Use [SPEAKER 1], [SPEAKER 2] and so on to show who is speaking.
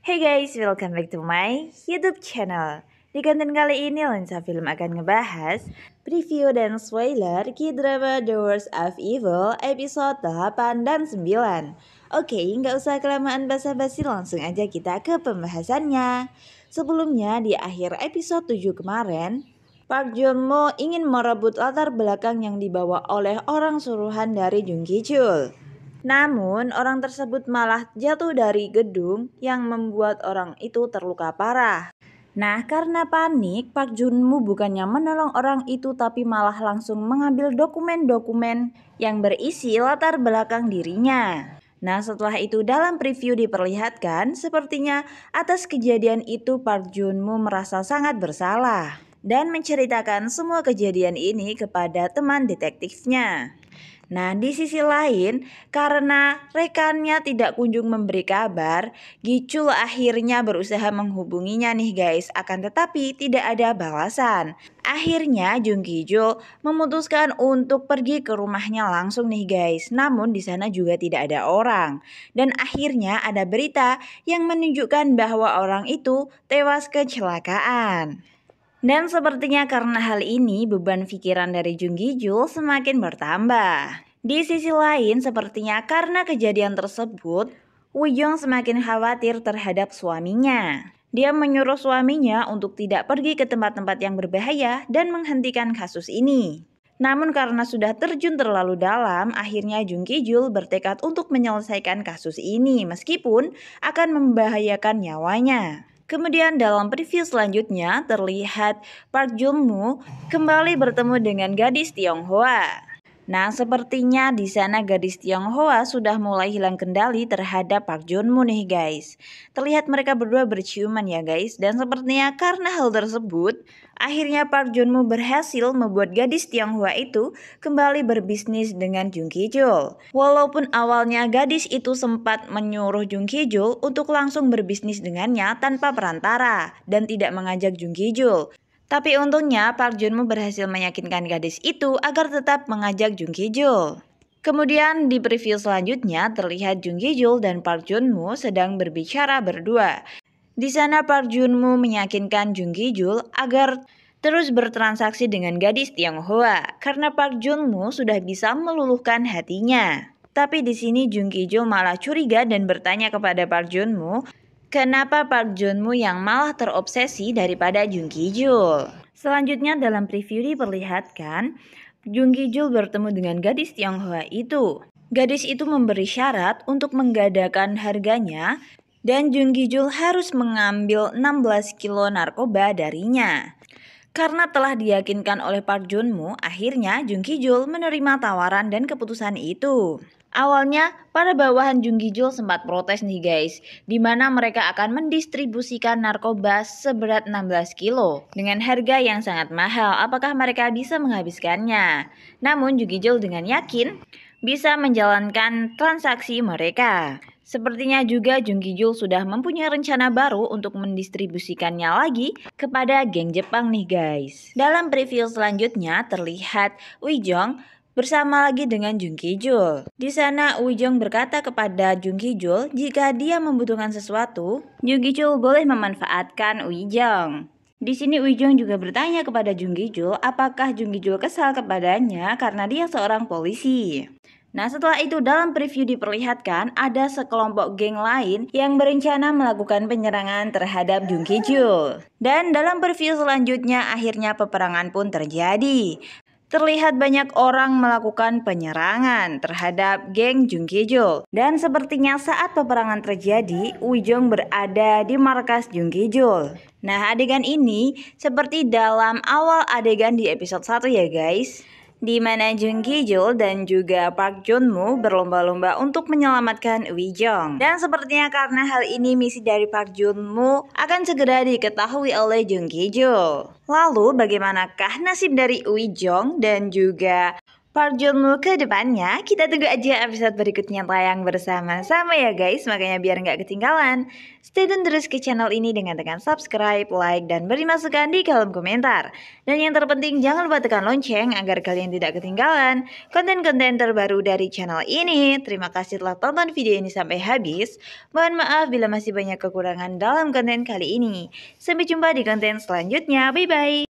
[SPEAKER 1] Hey guys, welcome back to my YouTube channel. Di konten kali ini Lensa Film akan ngebahas preview dan spoiler K-drama The Worst of Evil episode 8 dan 9. Oke, nggak usah kelamaan basa-basi, langsung aja kita ke pembahasannya. Sebelumnya di akhir episode 7 kemarin, Park Joon-mo ingin merebut latar belakang yang dibawa oleh orang suruhan dari Jung Ki-chul. Namun, orang tersebut malah jatuh dari gedung yang membuat orang itu terluka parah. Nah, karena panik, Park Joon-mo bukannya menolong orang itu tapi malah langsung mengambil dokumen-dokumen yang berisi latar belakang dirinya. Nah, setelah itu dalam preview diperlihatkan, sepertinya atas kejadian itu Park Joon-mo merasa sangat bersalah dan menceritakan semua kejadian ini kepada teman detektifnya. Nah, di sisi lain, karena rekannya tidak kunjung memberi kabar, Gi-chul akhirnya berusaha menghubunginya nih guys, akan tetapi tidak ada balasan. Akhirnya Jung Ki-chul memutuskan untuk pergi ke rumahnya langsung nih guys, namun di sana juga tidak ada orang. Dan akhirnya ada berita yang menunjukkan bahwa orang itu tewas kecelakaan. Dan sepertinya karena hal ini beban pikiran dari Jung Ki-chul semakin bertambah. Di sisi lain sepertinya karena kejadian tersebut, Woo Jong semakin khawatir terhadap suaminya. Dia menyuruh suaminya untuk tidak pergi ke tempat-tempat yang berbahaya dan menghentikan kasus ini. Namun karena sudah terjun terlalu dalam, akhirnya Jung Ki-chul bertekad untuk menyelesaikan kasus ini meskipun akan membahayakan nyawanya. Kemudian dalam preview selanjutnya terlihat Park Joon-mo kembali bertemu dengan gadis Tionghoa. Nah, sepertinya di sana gadis Tionghoa sudah mulai hilang kendali terhadap Park Joon-mo nih guys. Terlihat mereka berdua berciuman ya guys, dan sepertinya karena hal tersebut, akhirnya Park Joon-mo berhasil membuat gadis Tionghoa itu kembali berbisnis dengan Jung Ki-chul. Walaupun awalnya gadis itu sempat menyuruh Jung Ki-chul untuk langsung berbisnis dengannya tanpa perantara dan tidak mengajak Jung Ki-chul. Tapi untungnya Park Joon-mo berhasil meyakinkan gadis itu agar tetap mengajak Jung Ki-chul. Kemudian di preview selanjutnya terlihat Jung Ki-chul dan Park Joon-mo sedang berbicara berdua. Di sana Park Joon-mo meyakinkan Jung Ki-chul agar terus bertransaksi dengan gadis Tionghoa karena Park Joon-mo sudah bisa meluluhkan hatinya. Tapi di sini Jung Ki-chul malah curiga dan bertanya kepada Park Joon-mo, kenapa Park Joon-mo yang malah terobsesi daripada Jung Ki-chul? Selanjutnya dalam preview diperlihatkan Jung Ki-chul bertemu dengan gadis Tionghoa itu. Gadis itu memberi syarat untuk menggadakan harganya dan Jung Ki-chul harus mengambil 16 kilo narkoba darinya. Karena telah diyakinkan oleh Park Joon-mo, akhirnya Jung Ki-chul menerima tawaran dan keputusan itu. Awalnya, para bawahan Jung Ki-chul sempat protes nih guys, di mana mereka akan mendistribusikan narkoba seberat 16 kilo dengan harga yang sangat mahal. Apakah mereka bisa menghabiskannya? Namun Jung Ki-chul dengan yakin bisa menjalankan transaksi mereka. Sepertinya juga Jung Ki-chul sudah mempunyai rencana baru untuk mendistribusikannya lagi kepada geng Jepang nih guys. Dalam preview selanjutnya terlihat Woo Jong bersama lagi dengan Jung Ki-chul. Di sana Woo Jong berkata kepada Jung Ki-chul jika dia membutuhkan sesuatu, Jung Ki-chul boleh memanfaatkan Woo Jong. Di sini Woo Jong juga bertanya kepada Jung Ki-chul apakah Jung Ki-chul kesal kepadanya karena dia seorang polisi. Nah, setelah itu dalam preview diperlihatkan ada sekelompok geng lain yang berencana melakukan penyerangan terhadap Jung Ki-chul. Dan dalam preview selanjutnya akhirnya peperangan pun terjadi. Terlihat banyak orang melakukan penyerangan terhadap geng Jung Ki-chul. Dan sepertinya saat peperangan terjadi, Woo Jong berada di markas Jung Ki-chul. Nah, adegan ini seperti dalam awal adegan di episode 1 ya guys, di mana Jung Ki-chul dan juga Park Joon-mo berlomba-lomba untuk menyelamatkan Woo Jong. Dan sepertinya karena hal ini misi dari Park Joon-mo akan segera diketahui oleh Jung Ki-chul. Lalu bagaimanakah nasib dari Woo Jong dan juga Park Joon-woo ke depannya. Kita tunggu aja episode berikutnya tayang bersama-sama ya guys, makanya biar nggak ketinggalan. Stay tune terus ke channel ini dengan tekan subscribe, like, dan beri masukan di kolom komentar. Dan yang terpenting jangan lupa tekan lonceng agar kalian tidak ketinggalan konten-konten terbaru dari channel ini. Terima kasih telah tonton video ini sampai habis. Mohon maaf bila masih banyak kekurangan dalam konten kali ini. Sampai jumpa di konten selanjutnya. Bye-bye.